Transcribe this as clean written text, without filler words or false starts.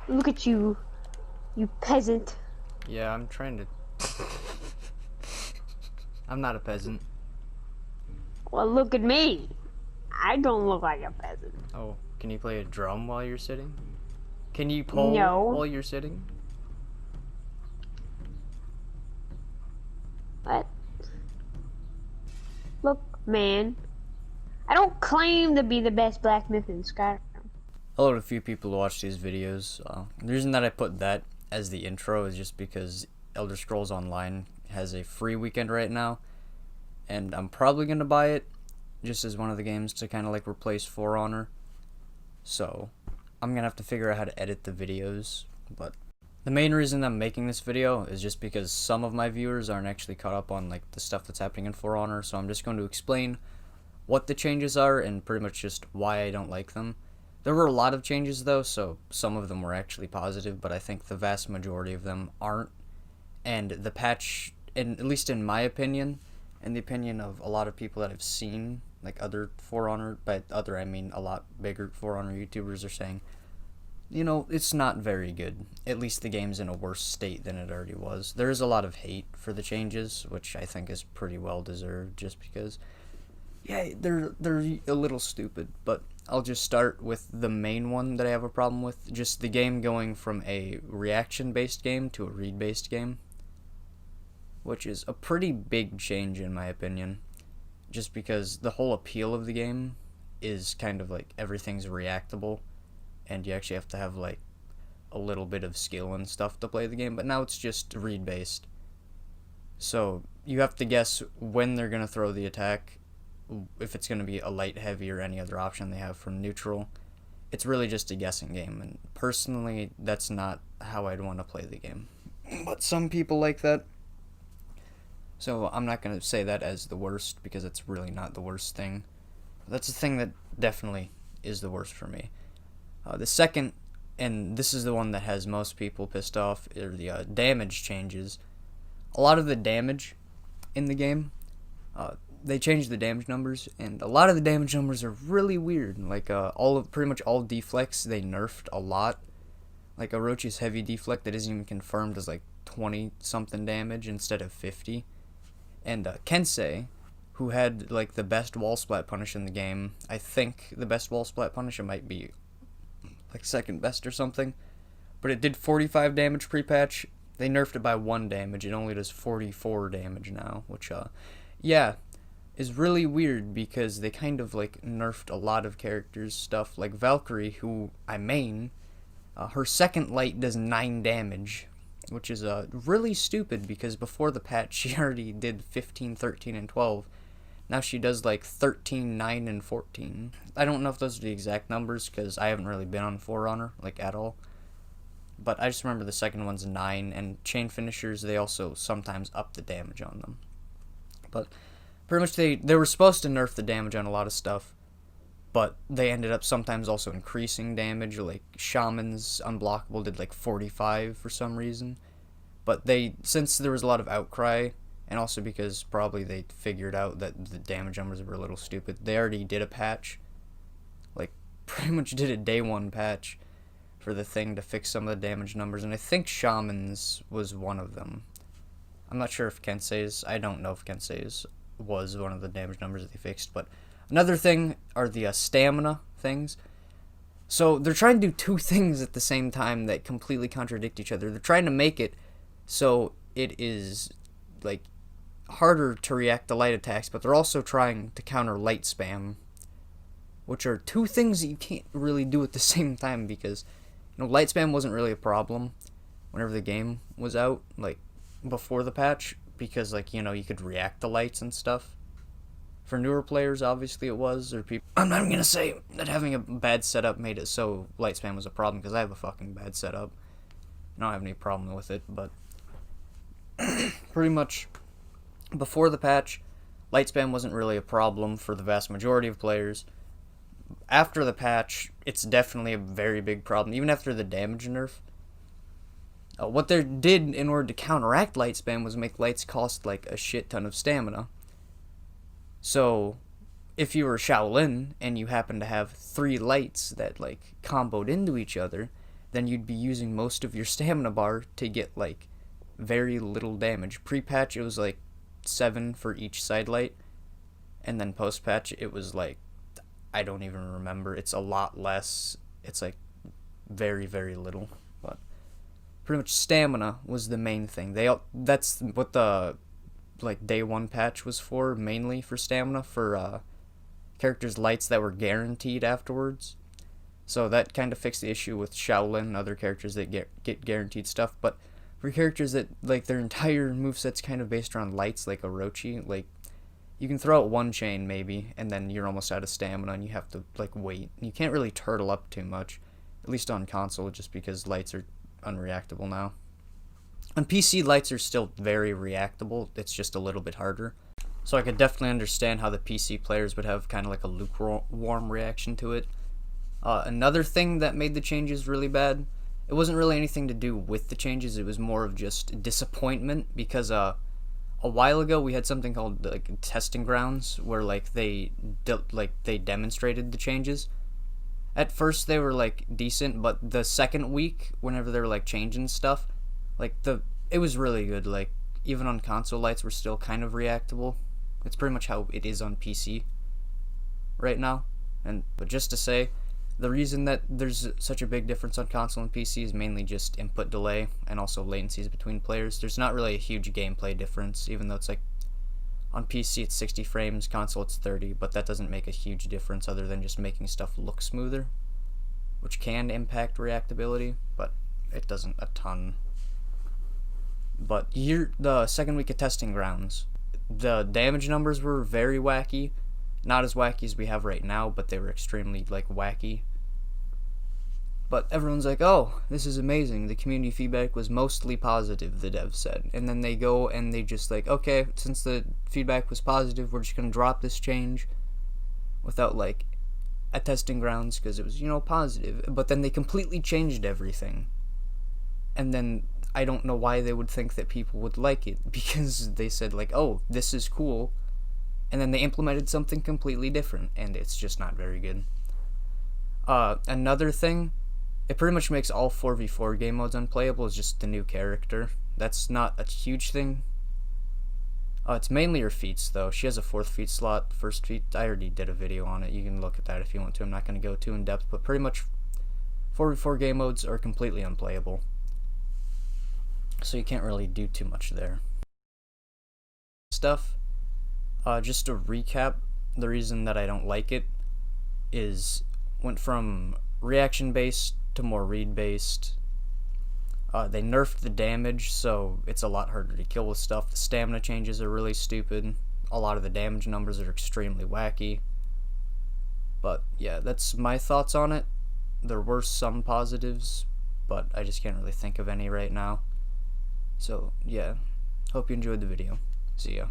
Look at you, you peasant. Yeah, I'm trying to. I'm not a peasant. Well, look at me. I don't look like a peasant. Oh, can you play a drum while you're sitting? Can you pole No. while you're sitting? What? Look, man. I don't claim to be the best blacksmith in Skyrim. Hello to a few people who watch these videos. The reason that I put that as the intro is just because Elder Scrolls Online has a free weekend right now, and I'm probably gonna buy it just as one of the games to kind of like replace For Honor. So I'm gonna have to figure out how to edit the videos, but the main reason I'm making this video is just because some of my viewers aren't actually caught up on like the stuff that's happening in For Honor, so I'm just going to explain what the changes are and pretty much just why I don't like them. There were a lot of changes though, so some of them were actually positive, but I think the vast majority of them aren't. And the patch, at least in my opinion, and the opinion of a lot of people that I've seen, like other For Honor, by other I mean a lot bigger For Honor YouTubers, are saying, it's not very good. At least the game's in a worse state than it already was. There is a lot of hate for the changes, which I think is pretty well deserved, just because, yeah, they're a little stupid. But I'll just start with the main one that I have a problem with, just the game going from a reaction-based game to a read-based game, which is a pretty big change in my opinion, just because the whole appeal of the game is kind of like everything's reactable, and you actually have to have like a little bit of skill and stuff to play the game, but now it's just read based. So you have to guess when they're going to throw the attack, if it's going to be a light, heavy, or any other option they have from neutral. It's really just a guessing game, and personally, that's not how I'd want to play the game. But some people like that, so I'm not going to say that as the worst, because it's really not the worst thing. That's the thing that definitely is the worst for me. The second, and this is the one that has most people pissed off, are the damage changes. A lot of the damage in the game, they changed the damage numbers, and a lot of the damage numbers are really weird. Like pretty much all deflects they nerfed a lot. Like Orochi's heavy deflect that isn't even confirmed is like 20 something damage instead of 50. And Kensei, who had like the best wall splat punish in the game, I think the best wall splat punish, it might be like second best or something, but it did 45 damage pre-patch. They nerfed it by 1 damage. It only does 44 damage now, which yeah, is really weird, because they kind of like nerfed a lot of characters stuff. Like Valkyrie, who I main, her second light does 9 damage, which is really stupid, because before the patch she already did 15, 13, and 12. Now she does like 13, 9, and 14. I don't know if those are the exact numbers, because I haven't really been on For Honor, like, at all. But I just remember the second one's 9, and chain finishers, they also sometimes up the damage on them. But pretty much they were supposed to nerf the damage on a lot of stuff, but they ended up sometimes also increasing damage. Like Shaman's Unblockable did like 45 for some reason. But since there was a lot of outcry, and also because probably they figured out that the damage numbers were a little stupid, they already did a patch. Like, pretty much did a day 1 patch for the thing to fix some of the damage numbers, and I think Shaman's was one of them. I'm not sure if Kensei's, I don't know if Kensei's was one of the damage numbers that they fixed, but another thing are the stamina things. So they're trying to do 2 things at the same time that completely contradict each other. They're trying to make it so it is like harder to react to light attacks, but they're also trying to counter light spam, which are 2 things that you can't really do at the same time, because light spam wasn't really a problem whenever the game was out, like before the patch, because like you could react to lights and stuff. For newer players, obviously it was, or people. I'm not gonna say that having a bad setup made it so light spam was a problem, because I have a fucking bad setup. I don't have any problem with it, but pretty much before the patch, light spam wasn't really a problem for the vast majority of players. After the patch, it's definitely a very big problem, even after the damage nerf. What they did in order to counteract light spam was make lights cost like a shit ton of stamina. So, if you were Shaolin and you happen to have 3 lights that like comboed into each other, then you'd be using most of your stamina bar to get like very little damage. Pre-patch it was like 7 for each side light, and then post-patch it was like, I don't even remember. It's a lot less. It's like very, very little. But pretty much stamina was the main thing. That's what the like day 1 patch was for, mainly for stamina, for characters' lights that were guaranteed afterwards. So that kind of fixed the issue with Shaolin and other characters that get guaranteed stuff. But for characters that like their entire moveset's kind of based around lights, like Orochi, like you can throw out one chain maybe, and then you're almost out of stamina, and you have to like wait. You can't really turtle up too much, at least on console, just because lights are unreactable now. On PC, lights are still very reactable. It's just a little bit harder. So I could definitely understand how the PC players would have kind of like a lukewarm reaction to it. Another thing that made the changes really bad, it wasn't really anything to do with the changes. It was more of just disappointment, because a while ago we had something called like testing grounds, where like they demonstrated the changes. At first they were like decent, but the second week, whenever they were like changing stuff, like it was really good. Like even on console, lights were still kind of reactable. It's pretty much how it is on PC right now. But just to say, the reason that there's such a big difference on console and PC is mainly just input delay and also latencies between players. There's not really a huge gameplay difference, even though it's like on PC it's 60 frames, console it's 30, but that doesn't make a huge difference other than just making stuff look smoother, which can impact reactability, but it doesn't a ton. But here, the second week of testing grounds, the damage numbers were very wacky. Not as wacky as we have right now, but they were extremely like wacky. But everyone's like, oh, this is amazing. The community feedback was mostly positive, the devs said. And then they go and they just like, okay, since the feedback was positive, we're just going to drop this change without like a testing grounds, because it was, positive. But then they completely changed everything. And then I don't know why they would think that people would like it, because they said like, oh, this is cool. And then they implemented something completely different, and it's just not very good. Another thing, it pretty much makes all 4v4 game modes unplayable, is just the new character. That's not a huge thing. It's mainly her feats, though. She has a 4th feat slot. First feat, I already did a video on it. You can look at that if you want to. I'm not going to go too in depth, but pretty much 4v4 game modes are completely unplayable. So you can't really do too much there. Stuff. Just to recap, the reason that I don't like it is went from reaction based to more read based. They nerfed the damage, so it's a lot harder to kill with stuff. The stamina changes are really stupid. A lot of the damage numbers are extremely wacky. But yeah, that's my thoughts on it. There were some positives, but I just can't really think of any right now. So yeah, hope you enjoyed the video. See ya.